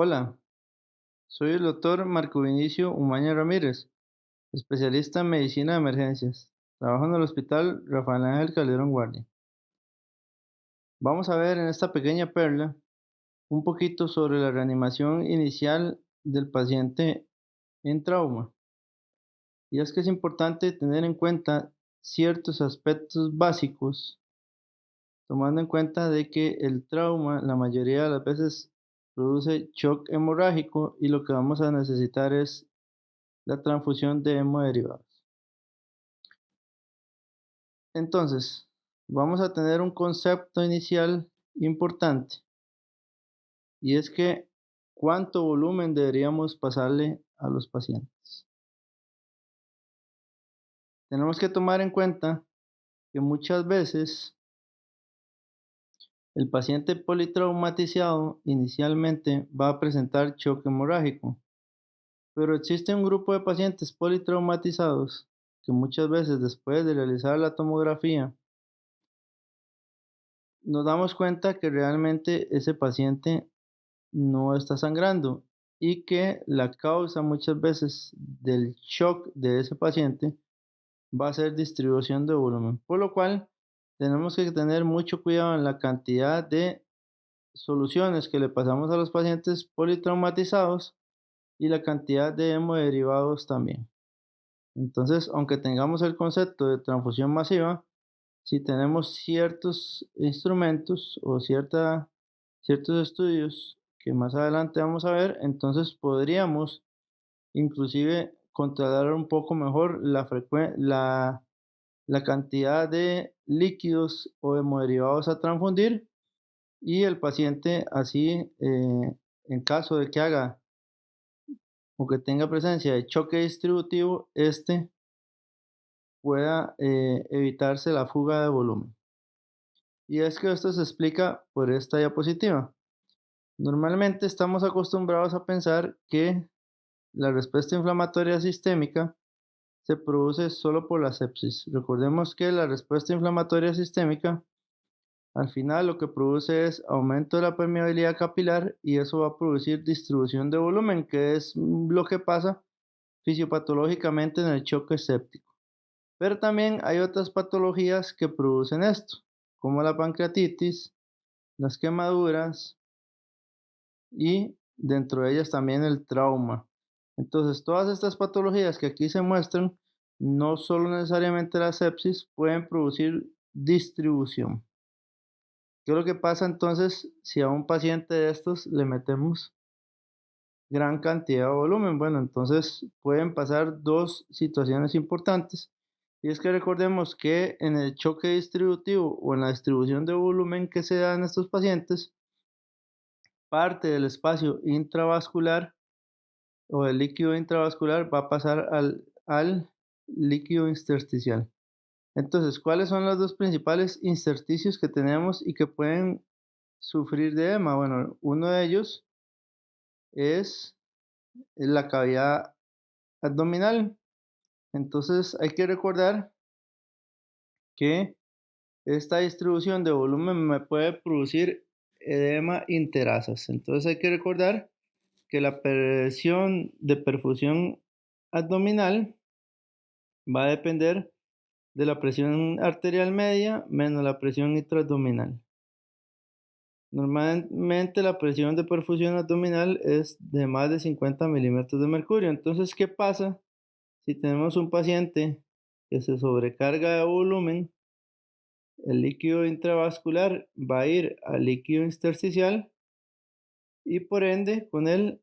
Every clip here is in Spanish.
Hola, soy el doctor Marco Vinicio Umaña Ramírez, especialista en medicina de emergencias. Trabajo en el Hospital Rafael Ángel Calderón Guardia. Vamos a ver en esta pequeña perla un poquito sobre la reanimación inicial del paciente en trauma. Y es que es importante tener en cuenta ciertos aspectos básicos, tomando en cuenta de que el trauma la mayoría de las veces produce shock hemorrágico y lo que vamos a necesitar es la transfusión de hemoderivados. Entonces, vamos a tener un concepto inicial importante y es que cuánto volumen deberíamos pasarle a los pacientes. Tenemos que tomar en cuenta que muchas veces el paciente politraumatizado inicialmente va a presentar shock hemorrágico, pero existe un grupo de pacientes politraumatizados que muchas veces después de realizar la tomografía nos damos cuenta que realmente ese paciente no está sangrando y que la causa muchas veces del shock de ese paciente va a ser distribución de volumen, por lo cual tenemos que tener mucho cuidado en la cantidad de soluciones que le pasamos a los pacientes politraumatizados y la cantidad de hemoderivados también. Entonces, aunque tengamos el concepto de transfusión masiva, si tenemos ciertos instrumentos o ciertos estudios que más adelante vamos a ver, entonces podríamos inclusive controlar un poco mejor la cantidad de líquidos o hemoderivados a transfundir y el paciente así, en caso de que haga o que tenga presencia de choque distributivo, este pueda evitarse la fuga de volumen. Y es que esto se explica por esta diapositiva. Normalmente estamos acostumbrados a pensar que la respuesta inflamatoria sistémica se produce solo por la sepsis. Recordemos que la respuesta inflamatoria sistémica al final lo que produce es aumento de la permeabilidad capilar y eso va a producir distribución de volumen, que es lo que pasa fisiopatológicamente en el choque séptico. Pero también hay otras patologías que producen esto, como la pancreatitis, las quemaduras y dentro de ellas también el trauma. Entonces, todas estas patologías que aquí se muestran, no solo necesariamente la sepsis, pueden producir distribución. ¿Qué es lo que pasa entonces si a un paciente de estos le metemos gran cantidad de volumen? Bueno, entonces pueden pasar dos situaciones importantes. Y es que recordemos que en el choque distributivo o en la distribución de volumen que se da en estos pacientes, parte del espacio intravascular o el líquido intravascular va a pasar al líquido intersticial. Entonces, ¿cuáles son los dos principales intersticios que tenemos y que pueden sufrir de edema? Bueno, uno de ellos es la cavidad abdominal. Entonces, hay que recordar que esta distribución de volumen me puede producir edema interasas. Entonces, hay que recordar que la presión de perfusión abdominal va a depender de la presión arterial media menos la presión intraabdominal. Normalmente la presión de perfusión abdominal es de más de 50 milímetros de mercurio. Entonces, ¿qué pasa si tenemos un paciente que se sobrecarga de volumen? El líquido intravascular va a ir al líquido intersticial y por ende con él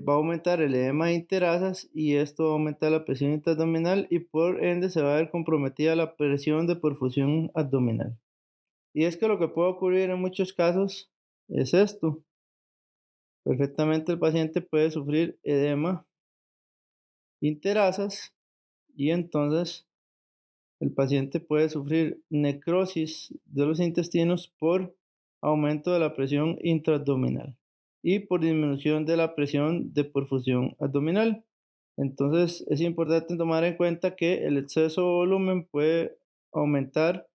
va a aumentar el edema de interasas y esto va a aumentar la presión intraabdominal y por ende se va a ver comprometida la presión de perfusión abdominal. Y es que lo que puede ocurrir en muchos casos es esto. Perfectamente el paciente puede sufrir edema interasas y entonces el paciente puede sufrir necrosis de los intestinos por aumento de la presión intraabdominal y por disminución de la presión de perfusión abdominal. Entonces es importante tomar en cuenta que el exceso de volumen puede aumentar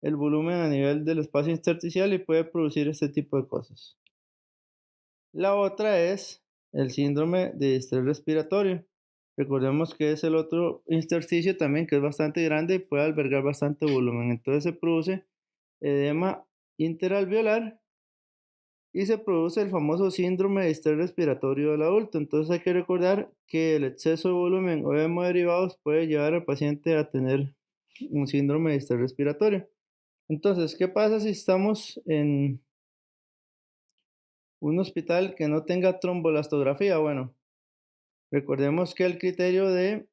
el volumen a nivel del espacio intersticial y puede producir este tipo de cosas. La otra es el síndrome de distrés respiratorio. Recordemos que es el otro intersticio también que es bastante grande y puede albergar bastante volumen. Entonces se produce edema interalveolar y se produce el famoso síndrome de estrés respiratorio del adulto. Entonces hay que recordar que el exceso de volumen o hemoderivados puede llevar al paciente a tener un síndrome de estrés respiratorio. Entonces, ¿qué pasa si estamos en un hospital que no tenga trombolastografía? Bueno, recordemos que el criterio de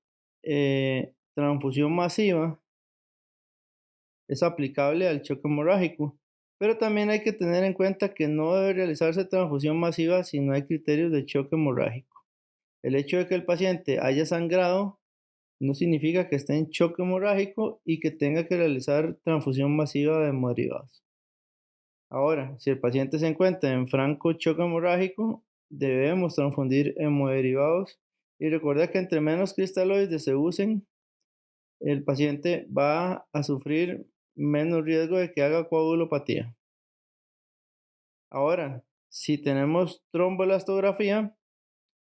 transfusión masiva es aplicable al choque hemorrágico, pero también hay que tener en cuenta que no debe realizarse transfusión masiva si no hay criterios de choque hemorrágico. El hecho de que el paciente haya sangrado no significa que esté en choque hemorrágico y que tenga que realizar transfusión masiva de hemoderivados. Ahora, si el paciente se encuentra en franco choque hemorrágico, debemos transfundir hemoderivados y recordar que entre menos cristaloides se usen, el paciente va a sufrir menos riesgo de que haga coagulopatía. Ahora, si tenemos trombolastografía,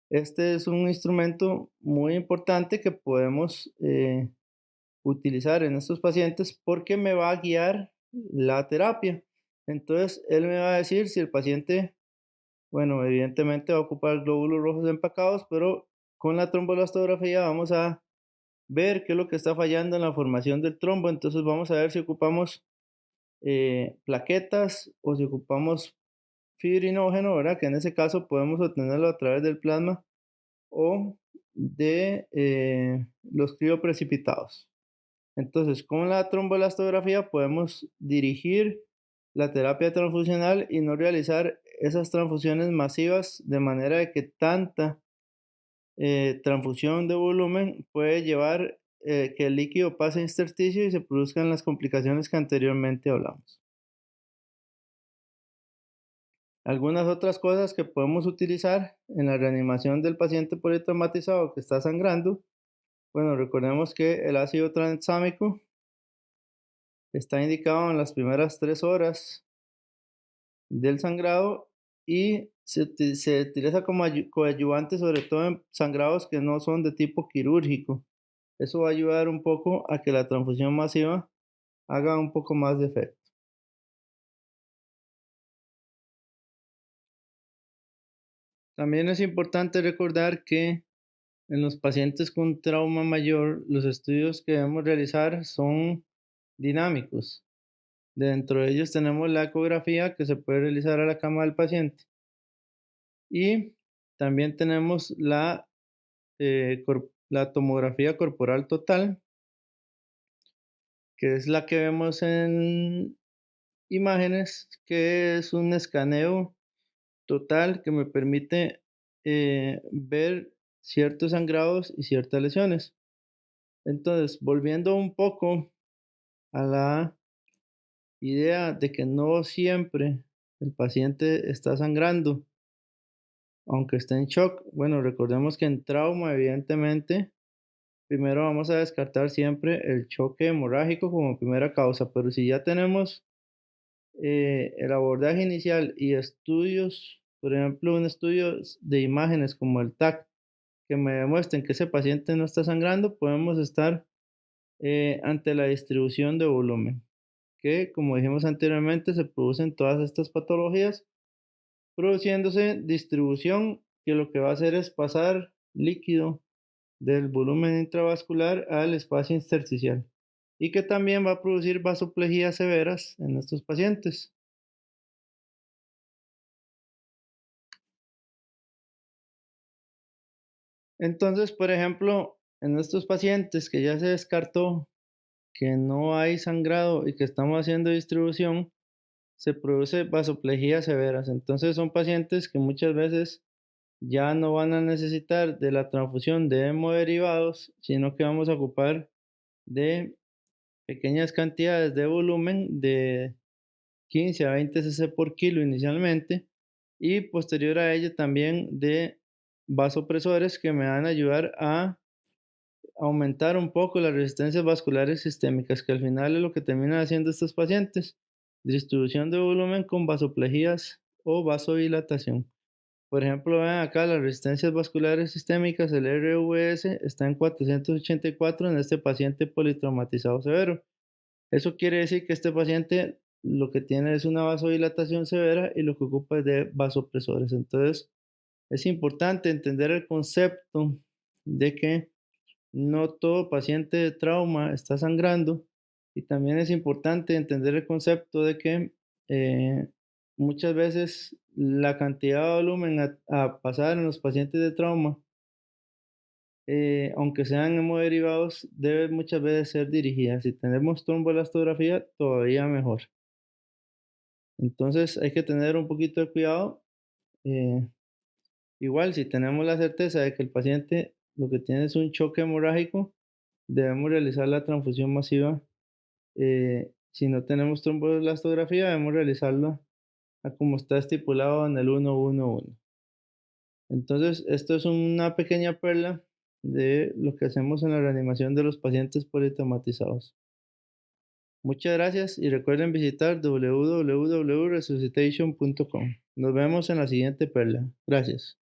este es un instrumento muy importante que podemos utilizar en estos pacientes porque me va a guiar la terapia. Entonces, él me va a decir si el paciente, bueno, evidentemente va a ocupar glóbulos rojos empacados, pero con la trombolastografía vamos a ver qué es lo que está fallando en la formación del trombo. Entonces vamos a ver si ocupamos plaquetas o si ocupamos fibrinógeno, ¿verdad? Que en ese caso podemos obtenerlo a través del plasma o de los crioprecipitados. Entonces, con la trombolastografía podemos dirigir la terapia transfusional y no realizar esas transfusiones masivas de manera de que tanta transfusión de volumen puede llevar que el líquido pase a intersticio y se produzcan las complicaciones que anteriormente hablamos. Algunas otras cosas que podemos utilizar en la reanimación del paciente politraumatizado que está sangrando, bueno, recordemos que el ácido tranexámico está indicado en las primeras 3 horas del sangrado y se utiliza como coadyuvante sobre todo en sangrados que no son de tipo quirúrgico. Eso va a ayudar un poco a que la transfusión masiva haga un poco más de efecto. También es importante recordar que en los pacientes con trauma mayor, los estudios que debemos realizar son dinámicos. Dentro de ellos tenemos la ecografía que se puede realizar a la cama del paciente y también tenemos la tomografía corporal total, que es la que vemos en imágenes, que es un escaneo total que me permite ver ciertos sangrados y ciertas lesiones. Entonces, volviendo un poco a la idea de que no siempre el paciente está sangrando, aunque esté en shock. Bueno, recordemos que en trauma, evidentemente, primero vamos a descartar siempre el choque hemorrágico como primera causa, pero si ya tenemos el abordaje inicial y estudios, por ejemplo, un estudio de imágenes como el TAC, que me demuestren que ese paciente no está sangrando, podemos estar ante la distribución de volumen, que como dijimos anteriormente, se producen todas estas patologías, produciéndose distribución que lo que va a hacer es pasar líquido del volumen intravascular al espacio intersticial y que también va a producir vasoplejías severas en estos pacientes. Entonces, por ejemplo, en estos pacientes que ya se descartó que no hay sangrado y que estamos haciendo distribución, se produce vasoplejías severas. Entonces son pacientes que muchas veces ya no van a necesitar de la transfusión de hemoderivados, sino que vamos a ocupar de pequeñas cantidades de volumen de 15 a 20 cc por kilo inicialmente y posterior a ello también de vasopresores que me van a ayudar a aumentar un poco las resistencias vasculares sistémicas, que al final es lo que terminan haciendo estos pacientes, distribución de volumen con vasoplejías o vasodilatación. Por ejemplo, vean acá las resistencias vasculares sistémicas, el RVS, está en 484 en este paciente politraumatizado severo. Eso quiere decir que este paciente lo que tiene es una vasodilatación severa y lo que ocupa es de vasopresores. Entonces, es importante entender el concepto de que no todo paciente de trauma está sangrando y también es importante entender el concepto de que eh, muchas veces la cantidad de volumen a pasar en los pacientes de trauma, aunque sean hemoderivados, debe muchas veces ser dirigida. Si tenemos tromboelastografía, todavía mejor. Entonces hay que tener un poquito de cuidado. eh, Igual, si tenemos la certeza de que el paciente lo que tiene es un choque hemorrágico, debemos realizar la transfusión masiva. Si no tenemos tromboelastografía, debemos realizarla a como está estipulado en el 111. Entonces, esto es una pequeña perla de lo que hacemos en la reanimación de los pacientes politraumatizados. Muchas gracias y recuerden visitar www.resuscitation.com. Nos vemos en la siguiente perla. Gracias.